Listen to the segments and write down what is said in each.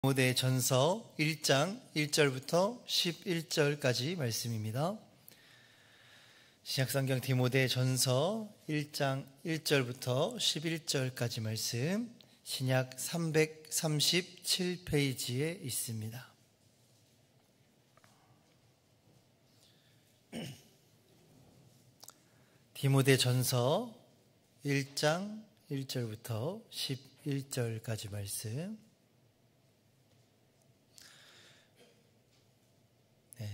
디모데전서 1장 1절부터 11절까지 말씀입니다. 신약성경 디모데전서 1장 1절부터 11절까지 말씀, 신약 337페이지에 있습니다. 디모데전서 1장 1절부터 11절까지 말씀,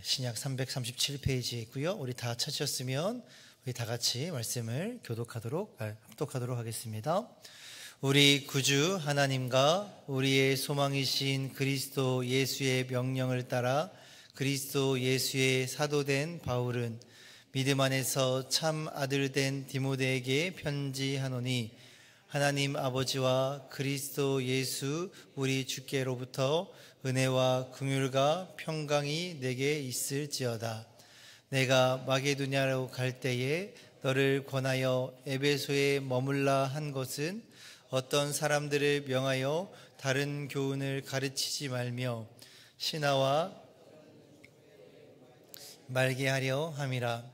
신약 337페이지에 있고요. 우리 다 찾으셨으면 우리 다 같이 말씀을 합독하도록 하겠습니다. 우리 구주 하나님과 우리의 소망이신 그리스도 예수의 명령을 따라 그리스도 예수의 사도된 바울은 믿음 안에서 참 아들된 디모데에게 편지하노니, 하나님 아버지와 그리스도 예수 우리 주께로부터 은혜와 긍휼과 평강이 내게 있을지어다. 내가 마게도냐로 갈 때에 너를 권하여 에베소에 머물라 한 것은 어떤 사람들을 명하여 다른 교훈을 가르치지 말며 신하와 말게 하려 함이라.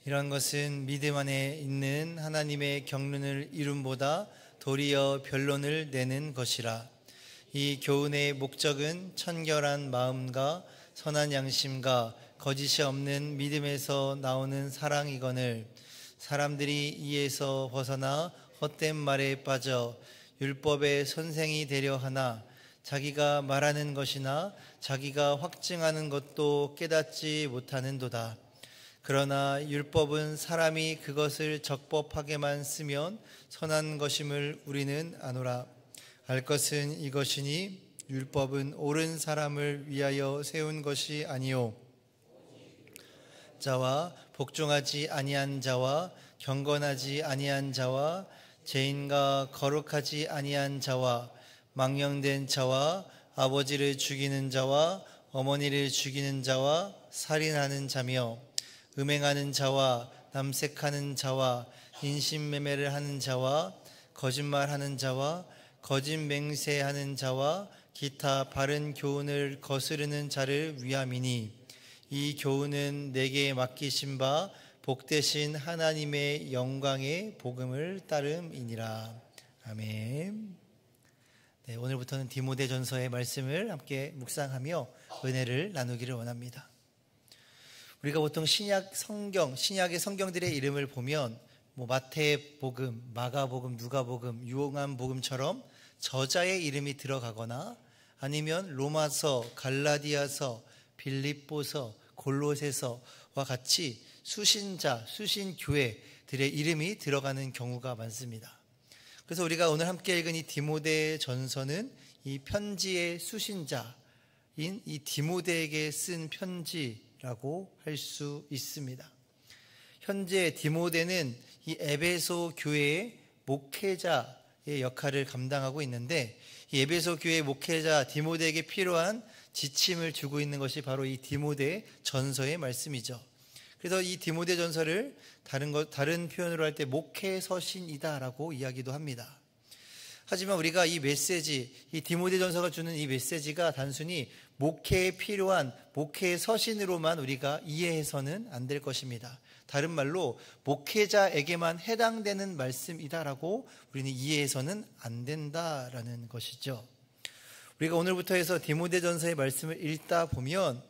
이런 것은 믿음 안에 있는 하나님의 경륜을 이룸보다 도리어 변론을 내는 것이라. 이 교훈의 목적은 청결한 마음과 선한 양심과 거짓이 없는 믿음에서 나오는 사랑이거늘, 사람들이 이에서 벗어나 헛된 말에 빠져 율법의 선생이 되려 하나 자기가 말하는 것이나 자기가 확증하는 것도 깨닫지 못하는도다. 그러나 율법은 사람이 그것을 적법하게만 쓰면 선한 것임을 우리는 아노라. 알 것은 이것이니 율법은 옳은 사람을 위하여 세운 것이 아니요 자와 복종하지 아니한 자와 경건하지 아니한 자와 죄인과 거룩하지 아니한 자와 망령된 자와 아버지를 죽이는 자와 어머니를 죽이는 자와 살인하는 자며 음행하는 자와 남색하는 자와 인신매매를 하는 자와 거짓말하는 자와 거짓 맹세하는 자와 기타 바른 교훈을 거스르는 자를 위함이니, 이 교훈은 내게 맡기신 바 복되신 하나님의 영광의 복음을 따름이니라. 아멘. 네, 오늘부터는 디모데전서의 말씀을 함께 묵상하며 은혜를 나누기를 원합니다. 우리가 보통 신약의 성경들의 이름을 보면 마태복음, 마가복음, 누가복음, 요한복음처럼 저자의 이름이 들어가거나 아니면 로마서, 갈라디아서, 빌립보서, 골로새서와 같이 수신교회들의 이름이 들어가는 경우가 많습니다. 그래서 우리가 오늘 함께 읽은 이 디모데전서는 이 편지의 수신자인 이 디모데에게 쓴 편지라고 할 수 있습니다. 현재 디모데는 이 에베소 교회의 목회자의 역할을 감당하고 있는데, 이 에베소 교회의 목회자 디모데에게 필요한 지침을 주고 있는 것이 바로 이 디모데 전서의 말씀이죠. 그래서 이 디모데 전서를 다른 표현으로 할 때 목회 서신이다라고 이야기도 합니다. 하지만 우리가 이 디모데 전서가 주는 이 메시지가 단순히 목회에 필요한 목회 서신으로만 우리가 이해해서는 안 될 것입니다. 다른 말로 목회자에게만 해당되는 말씀이다라고 우리는 이해해서는 안 된다라는 것이죠. 우리가 오늘부터 해서 디모데전서의 말씀을 읽다 보면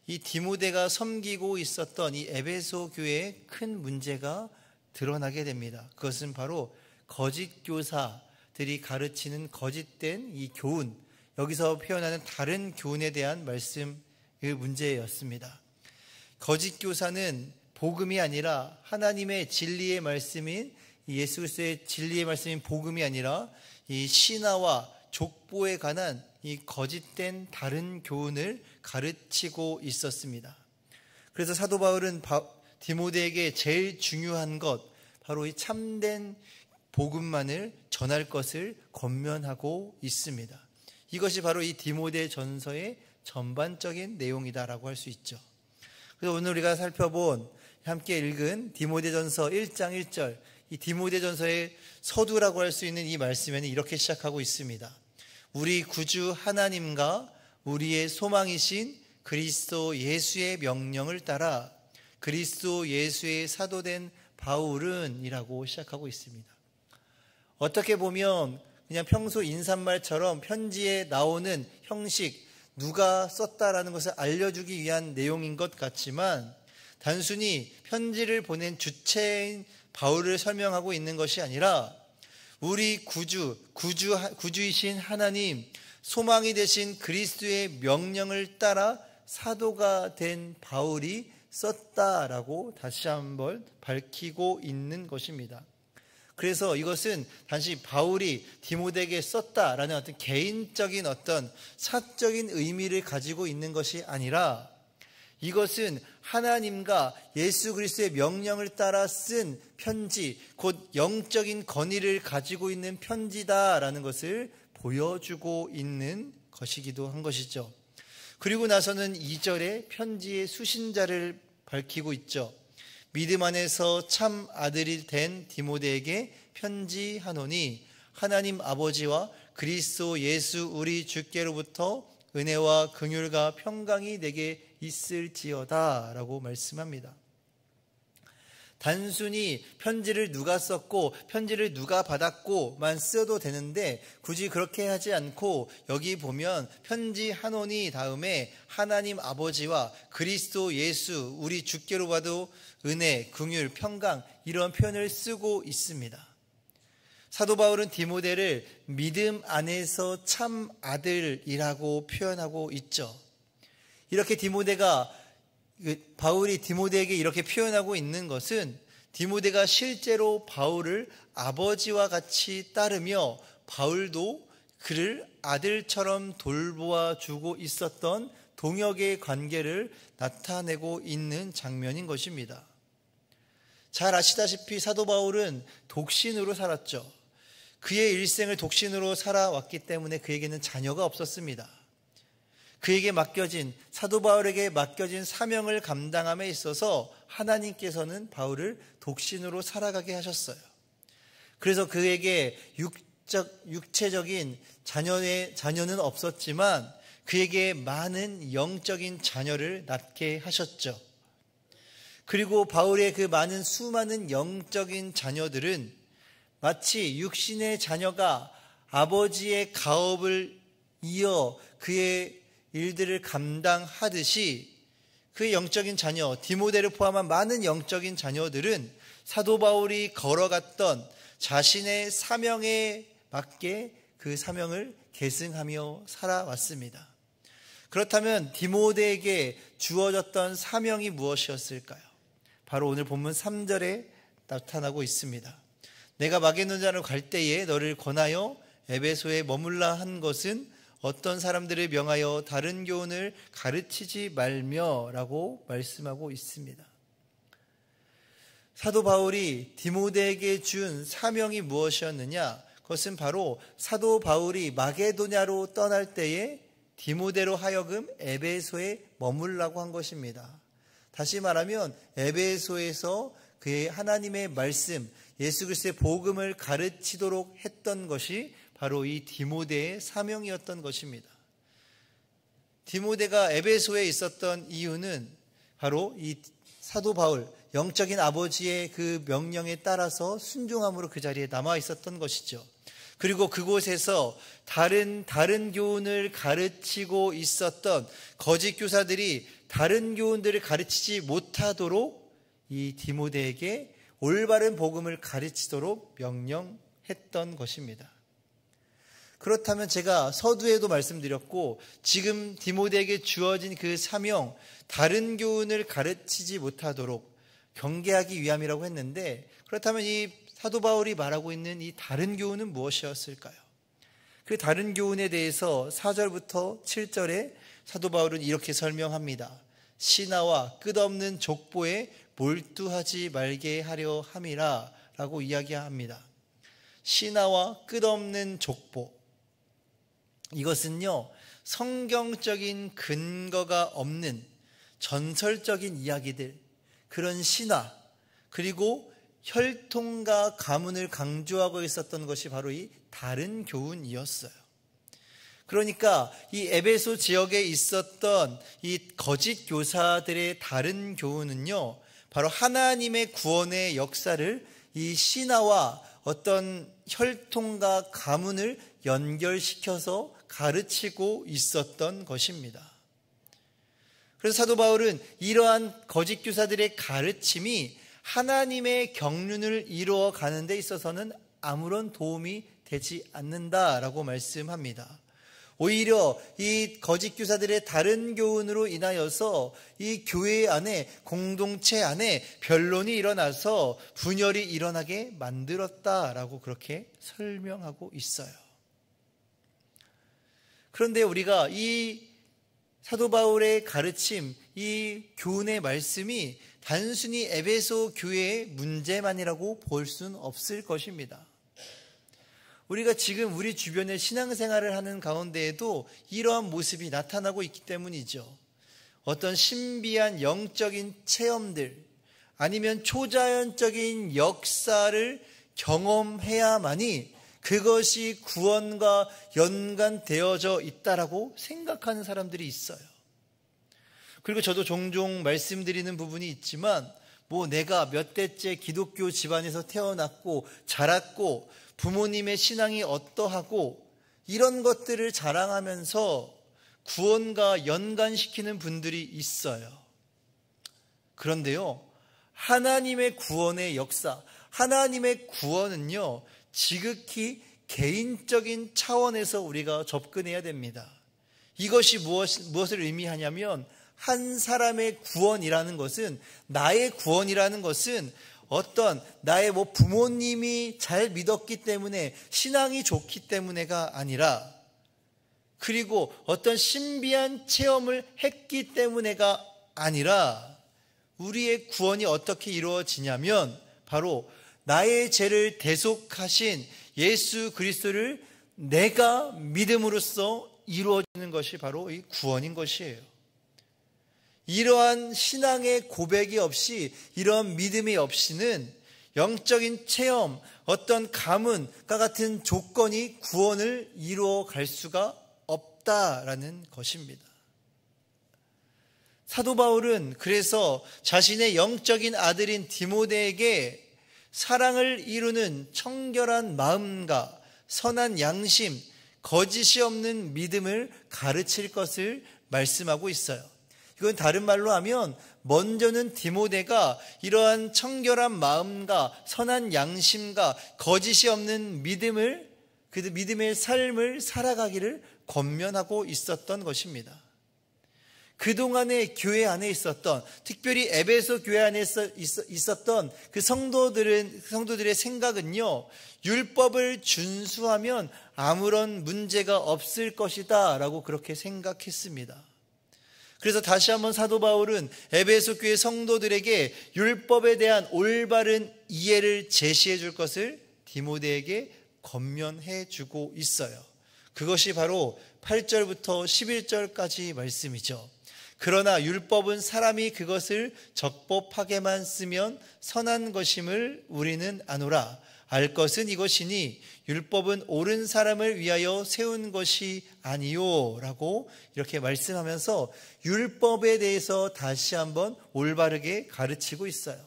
이 디모데가 섬기고 있었던 이 에베소 교회의 큰 문제가 드러나게 됩니다. 그것은 바로 거짓 교사들이 가르치는 거짓된 이 교훈, 여기서 표현하는 다른 교훈에 대한 말씀의 문제였습니다. 거짓 교사는 복음이 아니라 하나님의 진리의 말씀인 예수 그리스도의 진리의 말씀인 복음이 아니라 이 신화와 족보에 관한 이 거짓된 다른 교훈을 가르치고 있었습니다. 그래서 사도 바울은 디모데에게 제일 중요한 것, 바로 이 참된 복음만을 전할 것을 권면하고 있습니다. 이것이 바로 이 디모데 전서의 전반적인 내용이다라고 할 수 있죠. 그래서 오늘 우리가 함께 읽은 디모데전서 1장 1절, 이 디모데전서의 서두라고 할 수 있는 이 말씀에는 이렇게 시작하고 있습니다. 우리 구주 하나님과 우리의 소망이신 그리스도 예수의 명령을 따라 그리스도 예수의 사도된 바울은 이라고 시작하고 있습니다. 어떻게 보면 그냥 평소 인사말처럼 편지에 나오는 형식, 누가 썼다라는 것을 알려주기 위한 내용인 것 같지만 단순히 편지를 보낸 주체인 바울을 설명하고 있는 것이 아니라 우리 구주이신 하나님, 소망이 되신 그리스도의 명령을 따라 사도가 된 바울이 썼다라고 다시 한번 밝히고 있는 것입니다. 그래서 이것은 단지 바울이 디모데에게 썼다라는 어떤 개인적인 어떤 사적인 의미를 가지고 있는 것이 아니라 이것은 하나님과 예수 그리스도의 명령을 따라 쓴 편지, 곧 영적인 권위를 가지고 있는 편지다라는 것을 보여주고 있는 것이기도 한 것이죠. 그리고 나서는 2절에 편지의 수신자를 밝히고 있죠. 믿음 안에서 참 아들이 된 디모데에게 편지하노니 하나님 아버지와 그리스도 예수 우리 주께로부터 은혜와 긍휼과 평강이 내게 있을지어다 라고 말씀합니다. 단순히 편지를 누가 썼고 편지를 누가 받았고만 써도 되는데 굳이 그렇게 하지 않고 여기 보면 편지하노니 다음에 하나님 아버지와 그리스도 예수 우리 주께로 봐도 은혜, 긍휼, 평강 이런 표현을 쓰고 있습니다. 사도 바울은 디모데를 믿음 안에서 참 아들이라고 표현하고 있죠. 이렇게 바울이 디모데에게 이렇게 표현하고 있는 것은 디모데가 실제로 바울을 아버지와 같이 따르며 바울도 그를 아들처럼 돌보아 주고 있었던 동역의 관계를 나타내고 있는 장면인 것입니다. 잘 아시다시피 사도 바울은 독신으로 살았죠. 그의 일생을 독신으로 살아왔기 때문에 그에게는 자녀가 없었습니다. 그에게 사도 바울에게 맡겨진 사명을 감당함에 있어서 하나님께서는 바울을 독신으로 살아가게 하셨어요. 그래서 그에게 육체적인 자녀는 없었지만 그에게 많은 영적인 자녀를 낳게 하셨죠. 그리고 바울의 그 수많은 영적인 자녀들은 마치 육신의 자녀가 아버지의 가업을 이어 그의 일들을 감당하듯이 그의 영적인 자녀 디모데를 포함한 많은 영적인 자녀들은 사도 바울이 걸어갔던 자신의 사명에 맞게 그 사명을 계승하며 살아왔습니다. 그렇다면 디모데에게 주어졌던 사명이 무엇이었을까요? 바로 오늘 본문 3절에 나타나고 있습니다. 내가 마게도냐로 갈 때에 너를 권하여 에베소에 머물라 한 것은 어떤 사람들을 명하여 다른 교훈을 가르치지 말며 라고 말씀하고 있습니다. 사도 바울이 디모데에게 준 사명이 무엇이었느냐? 그것은 바로 사도 바울이 마게도냐로 떠날 때에 디모데로 하여금 에베소에 머물라고 한 것입니다. 다시 말하면 에베소에서 그의 하나님의 말씀, 예수 그리스도의 복음을 가르치도록 했던 것이 바로 이 디모데의 사명이었던 것입니다. 디모데가 에베소에 있었던 이유는 바로 이 사도 바울, 영적인 아버지의 그 명령에 따라서 순종함으로 그 자리에 남아 있었던 것이죠. 그리고 그곳에서 다른 교훈을 가르치고 있었던 거짓 교사들이 다른 교훈들을 가르치지 못하도록 이 디모데에게 올바른 복음을 가르치도록 명령했던 것입니다. 그렇다면 제가 서두에도 말씀드렸고 지금 디모데에게 주어진 그 사명, 다른 교훈을 가르치지 못하도록 경계하기 위함이라고 했는데 그렇다면 이 사도 바울이 말하고 있는 이 다른 교훈은 무엇이었을까요? 그 다른 교훈에 대해서 4절부터 7절에 사도 바울은 이렇게 설명합니다. 신하와 끝없는 족보에 몰두하지 말게 하려 함이라 라고 이야기합니다. 신하와 끝없는 족보, 이것은요 성경적인 근거가 없는 전설적인 이야기들, 그런 신화, 그리고 혈통과 가문을 강조하고 있었던 것이 바로 이 다른 교훈이었어요. 그러니까 이 에베소 지역에 있었던 이 거짓 교사들의 다른 교훈은요, 바로 하나님의 구원의 역사를 이 신화와 어떤 혈통과 가문을 연결시켜서 가르치고 있었던 것입니다. 그래서 사도 바울은 이러한 거짓 교사들의 가르침이 하나님의 경륜을 이루어 가는 데 있어서는 아무런 도움이 되지 않는다라고 말씀합니다. 오히려 이 거짓 교사들의 다른 교훈으로 인하여서 이 교회 안에, 공동체 안에 변론이 일어나서 분열이 일어나게 만들었다라고 그렇게 설명하고 있어요. 그런데 우리가 이 사도 바울의 가르침, 이 교훈의 말씀이 단순히 에베소 교회의 문제만이라고 볼 수는 없을 것입니다. 우리가 지금 우리 주변에 신앙생활을 하는 가운데에도 이러한 모습이 나타나고 있기 때문이죠. 어떤 신비한 영적인 체험들, 아니면 초자연적인 역사를 경험해야만이 그것이 구원과 연관되어져 있다라고 생각하는 사람들이 있어요. 그리고 저도 종종 말씀드리는 부분이 있지만, 내가 몇 대째 기독교 집안에서 태어났고 자랐고 부모님의 신앙이 어떠하고 이런 것들을 자랑하면서 구원과 연관시키는 분들이 있어요. 그런데요, 하나님의 구원의 역사, 하나님의 구원은요, 지극히 개인적인 차원에서 우리가 접근해야 됩니다. 이것이 무엇을 의미하냐면, 한 사람의 구원이라는 것은, 나의 구원이라는 것은 어떤 나의 부모님이 잘 믿었기 때문에, 신앙이 좋기 때문에가 아니라, 그리고 어떤 신비한 체험을 했기 때문에가 아니라, 우리의 구원이 어떻게 이루어지냐면 바로 나의 죄를 대속하신 예수 그리스도를 내가 믿음으로써 이루어지는 것이 바로 이 구원인 것이에요. 이러한 신앙의 고백이 없이, 이러한 믿음이 없이는 영적인 체험, 어떤 가문과 같은 조건이 구원을 이루어 갈 수가 없다라는 것입니다. 사도 바울은 그래서 자신의 영적인 아들인 디모데에게 사랑을 이루는 청결한 마음과 선한 양심, 거짓이 없는 믿음을 가르칠 것을 말씀하고 있어요. 이건 다른 말로 하면, 먼저는 디모데가 이러한 청결한 마음과 선한 양심과 거짓이 없는 믿음을, 그 믿음의 삶을 살아가기를 권면하고 있었던 것입니다. 그동안의 교회 안에 있었던, 특별히 에베소 교회 안에 있었던 그 성도들의 생각은요, 율법을 준수하면 아무런 문제가 없을 것이다 라고 그렇게 생각했습니다. 그래서 다시 한번 사도 바울은 에베소 교회 성도들에게 율법에 대한 올바른 이해를 제시해 줄 것을 디모데에게 권면해 주고 있어요. 그것이 바로 8절부터 11절까지 말씀이죠. 그러나 율법은 사람이 그것을 적법하게만 쓰면 선한 것임을 우리는 아노라. 알 것은 이것이니 율법은 옳은 사람을 위하여 세운 것이 아니요 라고 이렇게 말씀하면서 율법에 대해서 다시 한번 올바르게 가르치고 있어요.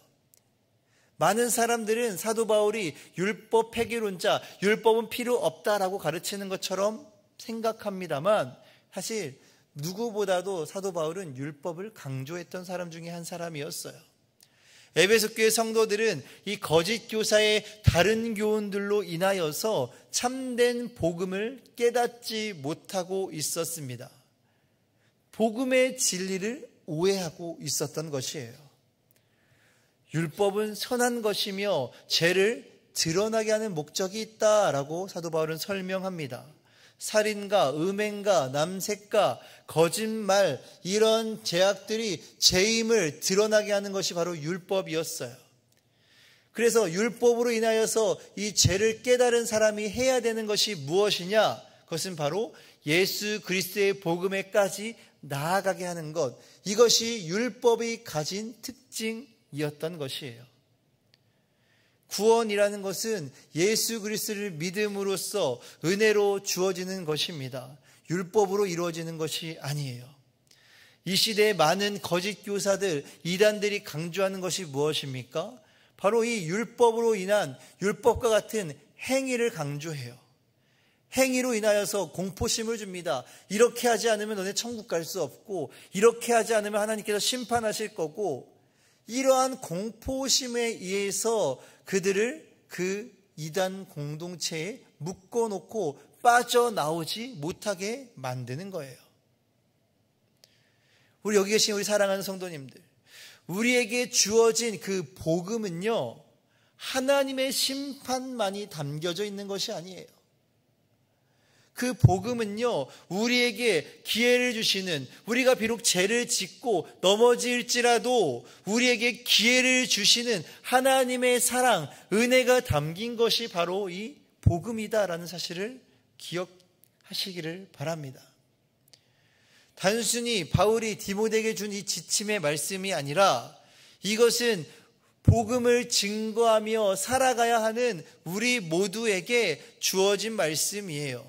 많은 사람들은 사도 바울이 율법 폐기론자, 율법은 필요 없다라고 가르치는 것처럼 생각합니다만, 사실 누구보다도 사도 바울은 율법을 강조했던 사람 중에 한 사람이었어요. 에베소 교회 성도들은 이 거짓 교사의 다른 교훈들로 인하여서 참된 복음을 깨닫지 못하고 있었습니다. 복음의 진리를 오해하고 있었던 것이에요. 율법은 선한 것이며 죄를 드러나게 하는 목적이 있다라고 사도 바울은 설명합니다. 살인과 음행과 남색과 거짓말, 이런 죄악들이 죄임을 드러나게 하는 것이 바로 율법이었어요. 그래서 율법으로 인하여서 이 죄를 깨달은 사람이 해야 되는 것이 무엇이냐? 그것은 바로 예수 그리스도의 복음에까지 나아가게 하는 것, 이것이 율법이 가진 특징이었던 것이에요. 구원이라는 것은 예수 그리스도를 믿음으로써 은혜로 주어지는 것입니다. 율법으로 이루어지는 것이 아니에요. 이 시대의 많은 거짓 교사들, 이단들이 강조하는 것이 무엇입니까? 바로 이 율법으로 인한 율법과 같은 행위를 강조해요. 행위로 인하여서 공포심을 줍니다. 이렇게 하지 않으면 너네 천국 갈 수 없고, 이렇게 하지 않으면 하나님께서 심판하실 거고, 이러한 공포심에 의해서 그들을 그 이단 공동체에 묶어놓고 빠져나오지 못하게 만드는 거예요. 우리 여기 계신 우리 사랑하는 성도님들, 우리에게 주어진 그 복음은요, 하나님의 심판만이 담겨져 있는 것이 아니에요. 그 복음은요, 우리에게 기회를 주시는, 우리가 비록 죄를 짓고 넘어질지라도 우리에게 기회를 주시는 하나님의 사랑, 은혜가 담긴 것이 바로 이 복음이다라는 사실을 기억하시기를 바랍니다. 단순히 바울이 디모데에게 준 이 지침의 말씀이 아니라 이것은 복음을 증거하며 살아가야 하는 우리 모두에게 주어진 말씀이에요.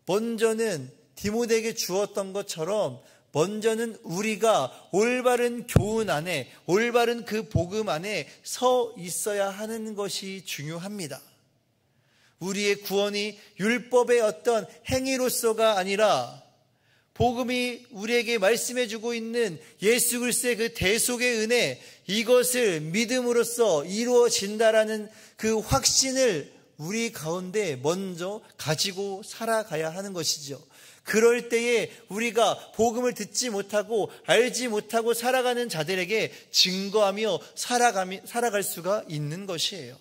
먼저는 디모데에게 주었던 것처럼 먼저는 우리가 올바른 교훈 안에, 올바른 그 복음 안에 서 있어야 하는 것이 중요합니다. 우리의 구원이 율법의 어떤 행위로서가 아니라 복음이 우리에게 말씀해주고 있는 예수 그리스도의 그 대속의 은혜, 이것을 믿음으로써 이루어진다라는 그 확신을 우리 가운데 먼저 가지고 살아가야 하는 것이죠. 그럴 때에 우리가 복음을 듣지 못하고 알지 못하고 살아가는 자들에게 증거하며 살아갈 수가 있는 것이에요.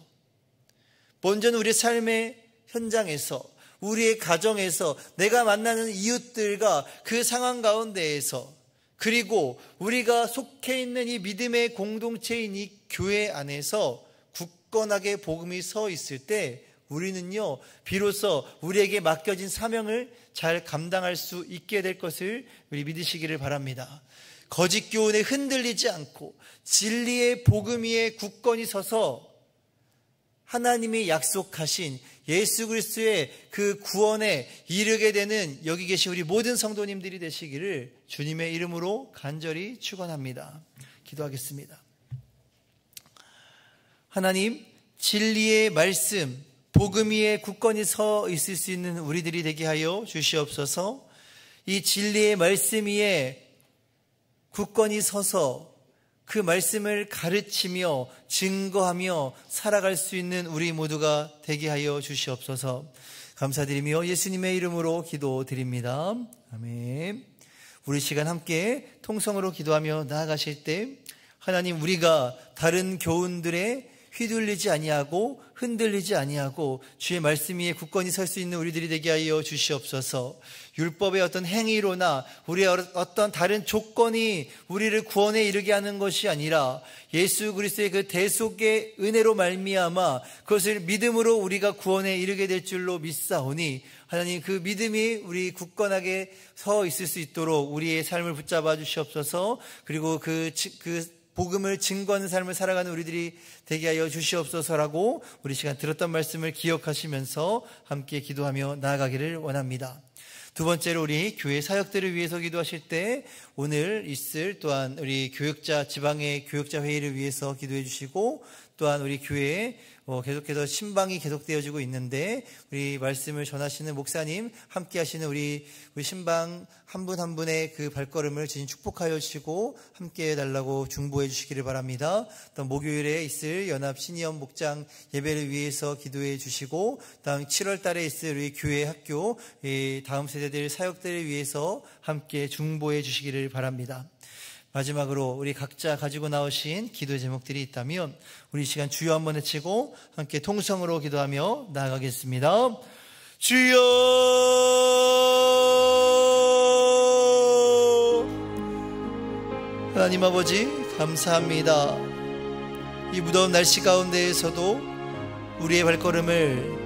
먼저는 우리 삶의 현장에서, 우리의 가정에서, 내가 만나는 이웃들과 그 상황 가운데에서, 그리고 우리가 속해 있는 이 믿음의 공동체인 이 교회 안에서 굳건하게 복음이 서 있을 때 우리는요, 비로소 우리에게 맡겨진 사명을 잘 감당할 수 있게 될 것을 우리 믿으시기를 바랍니다. 거짓 교훈에 흔들리지 않고 진리의 복음 위에 굳건히 서서 하나님이 약속하신 예수 그리스도의 그 구원에 이르게 되는 여기 계신 우리 모든 성도님들이 되시기를 주님의 이름으로 간절히 축원합니다. 기도하겠습니다. 하나님, 진리의 말씀, 복음 위에 굳건히 서 있을 수 있는 우리들이 되게 하여 주시옵소서. 이 진리의 말씀 위에 굳건히 서서 그 말씀을 가르치며 증거하며 살아갈 수 있는 우리 모두가 되게 하여 주시옵소서. 감사드리며 예수님의 이름으로 기도드립니다. 아멘. 우리 시간 함께 통성으로 기도하며 나아가실 때 하나님, 우리가 다른 교훈들에 휘둘리지 아니하고 흔들리지 아니하고 주의 말씀 위에 굳건히 설 수 있는 우리들이 되게 하여 주시옵소서. 율법의 어떤 행위로나 우리의 어떤 다른 조건이 우리를 구원에 이르게 하는 것이 아니라 예수 그리스도의 그 대속의 은혜로 말미암아 그것을 믿음으로 우리가 구원에 이르게 될 줄로 믿사오니 하나님, 그 믿음이 우리 굳건하게 서 있을 수 있도록 우리의 삶을 붙잡아 주시옵소서. 그리고 그 복음을 증거하는 삶을 살아가는 우리들이 되게 하여 주시옵소서라고 우리 시간 들었던 말씀을 기억하시면서 함께 기도하며 나아가기를 원합니다. 두 번째로 우리 교회 사역들을 위해서 기도하실 때 오늘 있을 또한 우리 교역자, 지방의 교역자 회의를 위해서 기도해 주시고, 또한 우리 교회에 계속해서 신방이 계속되어지고 있는데 우리 말씀을 전하시는 목사님, 함께 하시는 우리 신방 한 분 한 분의 그 발걸음을 주님 축복하여 주시고 함께 해달라고 중보해 주시기를 바랍니다. 또 목요일에 있을 연합 신의원 목장 예배를 위해서 기도해 주시고, 다음 7월 달에 있을 우리 교회 학교 다음 세대들 사역들을 위해서 함께 중보해 주시기를 바랍니다. 마지막으로 우리 각자 가지고 나오신 기도 제목들이 있다면 우리 시간 주여 한번 외치고 함께 통성으로 기도하며 나아가겠습니다. 주여, 하나님 아버지 감사합니다. 이 무더운 날씨 가운데에서도 우리의 발걸음을